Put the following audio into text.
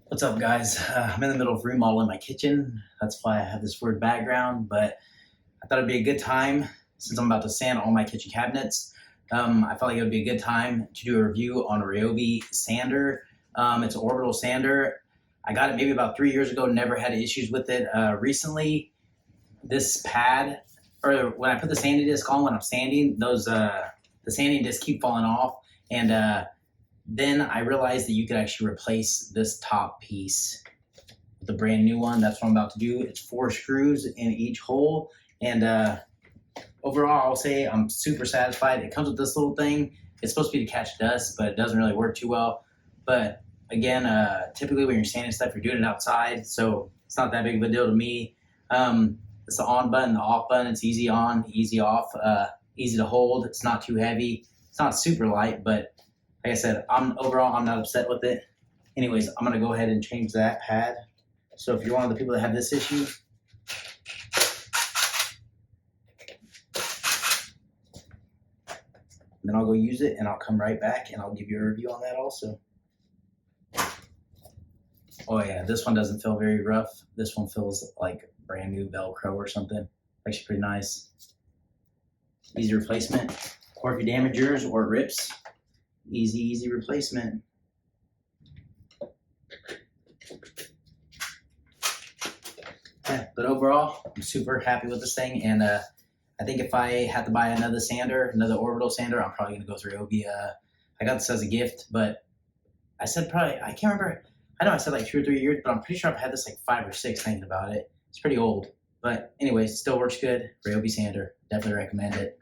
What's up, guys? I'm in the middle of remodeling my kitchen. That's why I have this weird background, but I thought it'd be a good time since I'm about to sand all my kitchen cabinets. I felt like it would be a good time to do a review on a Ryobi sander. It's an orbital sander. I got it maybe about 3 years ago, never had issues with it. Recently, this pad, or when I put the sanding disc on when I'm sanding, the sanding discs keep falling off. And then I realized that you could actually replace this top piece with a brand new one. That's what I'm about to do. It's 4 screws in each hole. And overall, I'll say I'm super satisfied. It comes with this little thing. It's supposed to be to catch dust, but it doesn't really work too well. But again, typically when you're sanding stuff, you're doing it outside, so it's not that big of a deal to me. It's the on button, the off button. It's easy on, easy off, easy to hold. It's not too heavy. It's not super light, but like I said, I'm not upset with it. Anyways, I'm gonna go ahead and change that pad. So if you're one of the people that have this issue, then I'll go use it and I'll come right back and I'll give you a review on that also. Oh yeah, this one doesn't feel very rough. This one feels like brand new Velcro or something. Actually pretty nice. Easy replacement. Or if you damage yours or it rips, easy replacement. Yeah, but overall, I'm super happy with this thing, and I think if I had to buy another sander, another orbital sander, I'm probably gonna go through Ryobi. I got this as a gift, but I said probably, I can't remember. I know I said like 2 or 3 years, but I'm pretty sure I've had this like 5 or 6 thinking about it. It's pretty old, but anyways, it still works good. Ryobi sander, definitely recommend it.